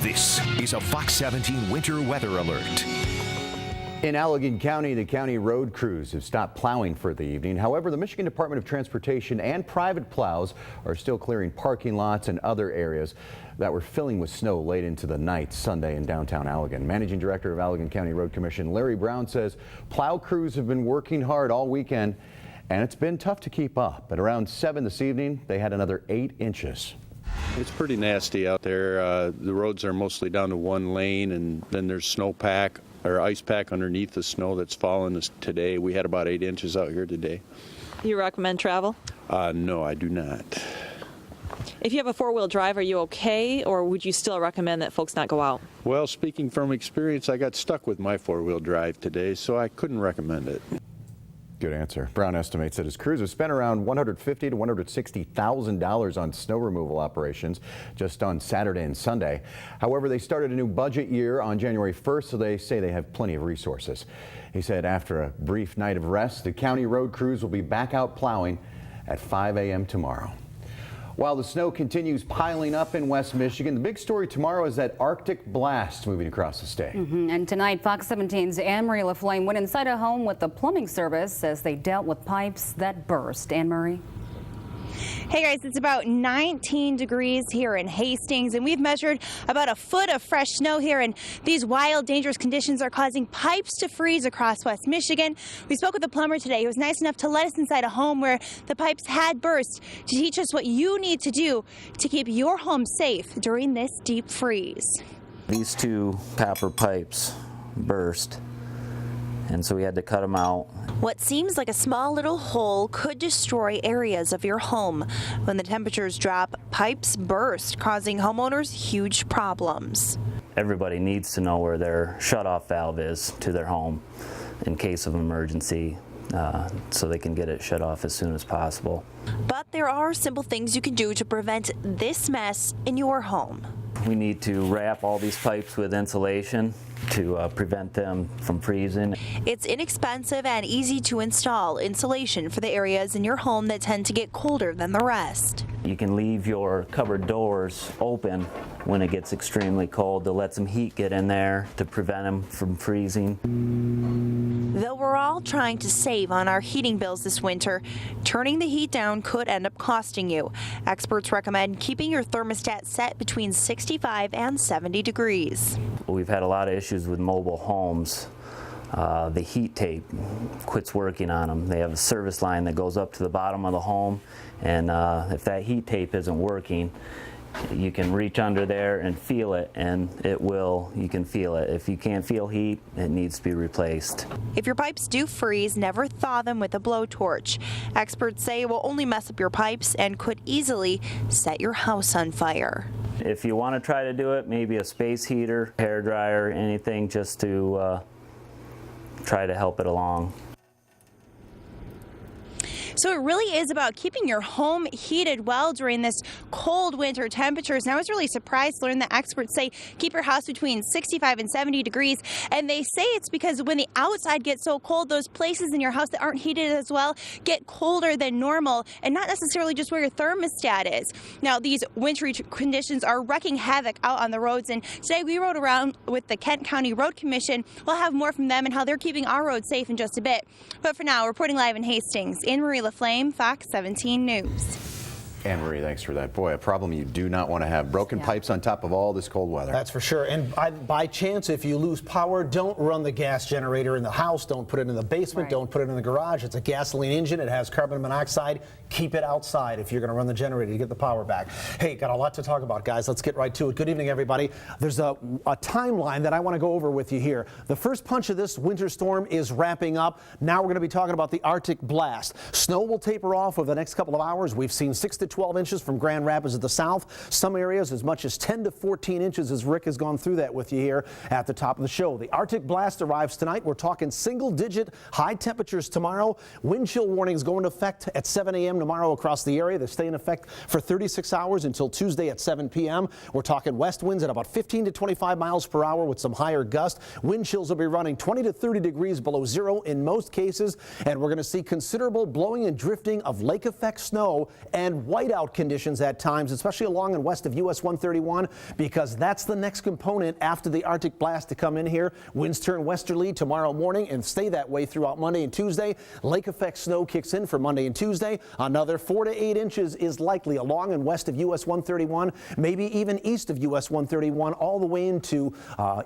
This is a Fox 17 winter weather alert. In Allegan County, the county road crews have stopped plowing for the evening. However, the Michigan Department of Transportation and private plows are still clearing parking lots and other areas that were filling with snow late into the night Sunday in downtown Allegan. Managing Director of Allegan County Road Commission Larry Brown says plow crews have been working hard all weekend and it's been tough to keep up. At around 7 this evening, they had another 8 inches. It's pretty nasty out there. The roads are mostly down to one lane, and then there's snowpack or ice pack underneath the snow that's fallen today. We had about 8 inches out here today. You recommend travel? No, I do not. If you have a four-wheel drive, are you okay, or would you still recommend that folks not go out? Well, speaking from experience, I got stuck with my four-wheel drive today, so I couldn't recommend it. Good answer. Brown estimates that his crews have spent around $150,000 to $160,000 on snow removal operations just on Saturday and Sunday. However, they started a new budget year on January 1st, so they say they have plenty of resources. He said after a brief night of rest, the county road crews will be back out plowing at 5 a.m. tomorrow. While the snow continues piling up in West Michigan, the big story tomorrow is that Arctic blast moving across the state. And tonight, Fox 17's Anne-Marie LaFlame went inside a home with the plumbing service as they dealt with pipes that burst. Anne-Marie? Hey guys, it's about 19 degrees here in Hastings, and we've measured about a foot of fresh snow here, and these wild, dangerous conditions are causing pipes to freeze across West Michigan. We spoke with the plumber today. He was nice enough to let us inside a home where the pipes had burst to teach us what you need to do to keep your home safe during this deep freeze. These two copper pipes burst, and so we had to cut them out. What seems like a small little hole could destroy areas of your home. When the temperatures drop, pipes burst, causing homeowners huge problems. Everybody needs to know where their shutoff valve is to their home in case of emergency, so they can get it shut off as soon as possible. But there are simple things you can do to prevent this mess in your home. We need to wrap all these pipes with insulation to prevent them from freezing. It's inexpensive and easy to install insulation for the areas in your home that tend to get colder than the rest. You can leave your cupboard doors open when it gets extremely cold to let some heat get in there to prevent them from freezing. Though we're all trying to save on our heating bills this winter, turning the heat down could end up costing you. Experts recommend keeping your thermostat set between 65 and 70 degrees. We've had a lot of issues with mobile homes. The heat tape quits working on them. They have a service line that goes up to the bottom of the home, and if that heat tape isn't working, you can reach under there and feel it, and you can feel it. If you can't feel heat, it needs to be replaced. If your pipes do freeze, never thaw them with a blowtorch. Experts say it will only mess up your pipes and could easily set your house on fire. If you want to try to do it, maybe a space heater, hair dryer, anything just to try to help it along. So it really is about keeping your home heated well during this cold winter temperatures. And I was really surprised to learn that experts say keep your house between 65 and 70 degrees. And they say it's because when the outside gets so cold, those places in your house that aren't heated as well get colder than normal, and not necessarily just where your thermostat is. Now, these wintry conditions are wreaking havoc out on the roads. And today we rode around with the Kent County Road Commission. We'll have more from them and how they're keeping our roads safe in just a bit. But for now, reporting live in Hastings, Anne-Marie LaFlame, Fox 17 News. Anne-Marie, thanks for that. Boy, a problem you do not want to have. Broken pipes on top of all this cold weather. That's for sure. And by chance, if you lose power, don't run the gas generator in the house. Don't put it in the basement. Right. Don't put it in the garage. It's a gasoline engine. It has carbon monoxide. Keep it outside if you're going to run the generator to get the power back. Hey, got a lot to talk about, guys. Let's get right to it. Good evening, everybody. There's a timeline that I want to go over with you here. The first punch of this winter storm is wrapping up. Now we're going to be talking about the Arctic blast. Snow will taper off over the next couple of hours. We've seen 6 to 12 inches from Grand Rapids at the south. Some areas as much as 10 to 14 inches, as Rick has gone through that with you here at the top of the show. The Arctic blast arrives tonight. We're talking single-digit high temperatures tomorrow. Wind chill warnings go into effect at 7 a.m. tomorrow across the area. They stay in effect for 36 hours until Tuesday at 7 p.m. We're talking west winds at about 15 to 25 miles per hour with some higher gusts. Wind chills will be running 20 to 30 degrees below zero in most cases, and we're going to see considerable blowing and drifting of lake effect snow and white whiteout conditions at times, especially along and west of US 131, because that's the next component after the Arctic blast to come in here. Winds turn westerly tomorrow morning and stay that way throughout Monday and Tuesday. Lake effect snow kicks in for Monday and Tuesday. Another 4 to 8 inches is likely along and west of US 131, maybe even east of US 131, all the way into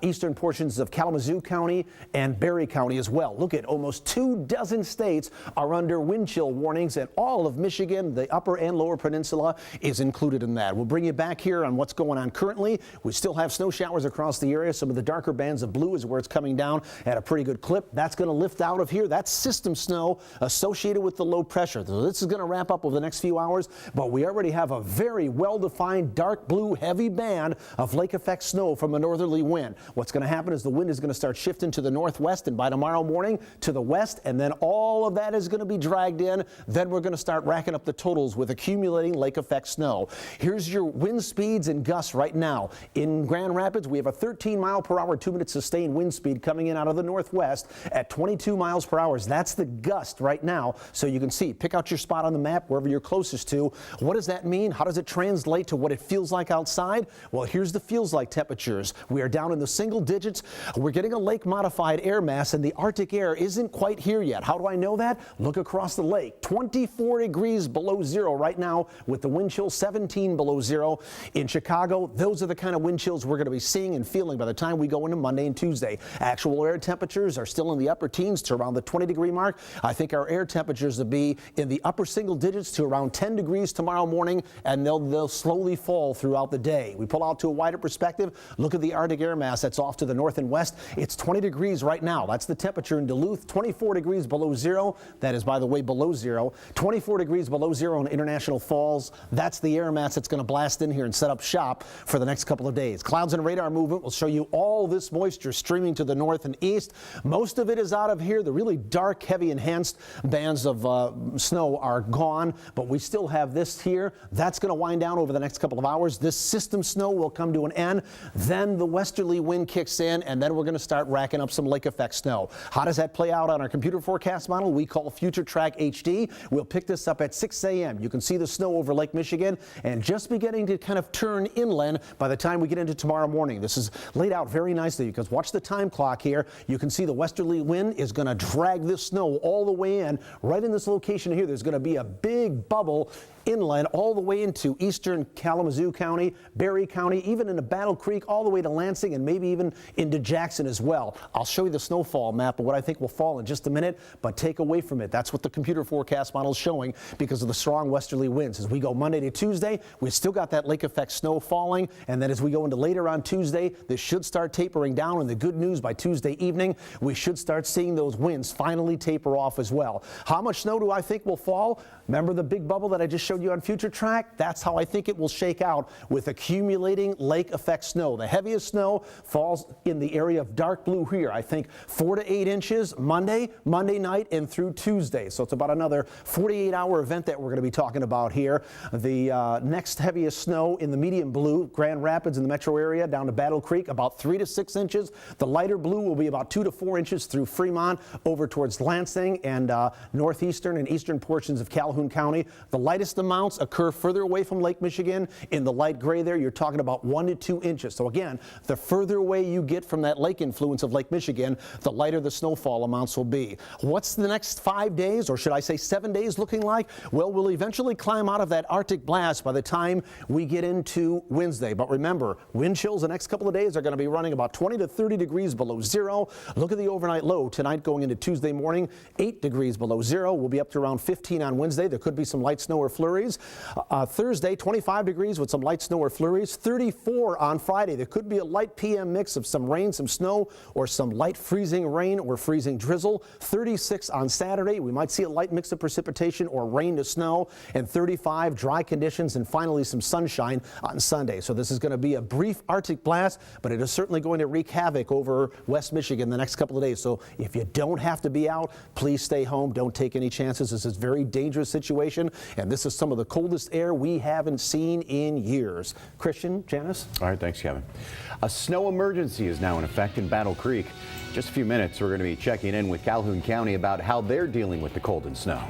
eastern portions of Kalamazoo County and Berry County as well. Look at almost 24 states are under wind chill warnings, and all of Michigan, the upper and lower peninsula, is included in that. We'll bring you back here on what's going on currently. We still have snow showers across the area. Some of the darker bands of blue is where it's coming down at a pretty good clip. That's going to lift out of here. That's system snow associated with the low pressure. So this is going to wrap up over the next few hours, but we already have a very well-defined dark blue heavy band of lake effect snow from a northerly wind. What's going to happen is the wind is going to start shifting to the northwest, and by tomorrow morning to the west, and then all of that is going to be dragged in. Then we're going to start racking up the totals with accumulating lake effect snow. Here's your wind speeds and gusts right now. In Grand Rapids, we have a 13 mile per hour, 2-minute sustained wind speed coming in out of the northwest at 22 miles per hour. That's the gust right now. So you can see, pick out your spot on the map wherever you're closest to. What does that mean? How does it translate to what it feels like outside? Well, here's the feels like temperatures. We are down in the single digits. We're getting a lake modified air mass, and the Arctic air isn't quite here yet. How do I know that? Look across the lake. 24 degrees below zero right now with the wind chill 17 below zero. In Chicago, those are the kind of wind chills we're going to be seeing and feeling by the time we go into Monday and Tuesday. Actual air temperatures are still in the upper teens to around the 20-degree mark. I think our air temperatures will be in the upper single digits to around 10 degrees tomorrow morning, and they'll slowly fall throughout the day. We pull out to a wider perspective. Look at the Arctic air mass that's off to the north and west. It's 20 degrees right now. That's the temperature in Duluth. 24 degrees below zero. That is, by the way, below zero. 24 degrees below zero in International Falls. That's the air mass that's going to blast in here and set up shop for the next couple of days. Clouds and radar movement will show you all this moisture streaming to the north and east. Most of it is out of here. The really dark, heavy, enhanced bands of snow are gone, but we still have this here. That's going to wind down over the next couple of hours. This system snow will come to an end. Then the westerly wind kicks in, and then we're going to start racking up some lake effect snow. How does that play out on our computer forecast model we call Future Track HD? We'll pick this up at 6 a.m. You can see the snow over Lake Michigan and just beginning to kind of turn inland by the time we get into tomorrow morning. This is laid out very nicely because watch the time clock here. You can see the westerly wind is going to drag this snow all the way in. Right in this location here, there's going to be a big bubble inland all the way into eastern Kalamazoo County, Berry County, even into Battle Creek, all the way to Lansing, and maybe even into Jackson as well. I'll show you the snowfall map of what I think will fall in just a minute, but take away from it. That's what the computer forecast model is showing because of the strong westerly winds. As we go Monday to Tuesday, we've still got that lake effect snow falling, and then as we go into later on Tuesday, this should start tapering down, and the good news, by Tuesday evening, we should start seeing those winds finally taper off as well. How much snow do I think will fall? Remember the big bubble that I just showed you on Future Track? That's how I think it will shake out with accumulating lake effect snow. The heaviest snow falls in the area of dark blue here. I think 4 to 8 inches Monday night, and through Tuesday. So it's about another 48-hour event that we're going to be talking about here. The next heaviest snow in the medium blue, Grand Rapids in the metro area down to Battle Creek, about 3 to 6 inches. The lighter blue will be about 2 to 4 inches through Fremont over towards Lansing and northeastern and eastern portions of Calhoun County. The lightest amounts occur further away from Lake Michigan. In the light gray there, you're talking about 1 to 2 inches. So again, the further away you get from that lake influence of Lake Michigan, the lighter the snowfall amounts will be. What's the next 5 days, or should I say 7 days, looking like? Well, we'll eventually climb out of that Arctic blast by the time we get into Wednesday. But remember, wind chills the next couple of days are going to be running about 20 to 30 degrees below zero. Look at the overnight low tonight going into Tuesday morning, 8 degrees below zero. We'll be up to around 15 on Wednesday. There could be some light snow or flurries. Thursday, 25 degrees with some light snow or flurries. 34 on Friday. There could be a light PM mix of some rain, some snow, or some light freezing rain or freezing drizzle. 36 on Saturday. We might see a light mix of precipitation or rain to snow. And 35, dry conditions, and finally some sunshine on Sunday. So this is going to be a brief Arctic blast, but it is certainly going to wreak havoc over West Michigan the next couple of days. So if you don't have to be out, please stay home. Don't take any chances. This is a very dangerous situation, and this is some of the coldest air we haven't seen in years. Christian, Janice? All right, thanks, Kevin. A snow emergency is now in effect in Battle Creek. Just a few minutes, we're going to be checking in with Calhoun County about how they're dealing with the cold and snow.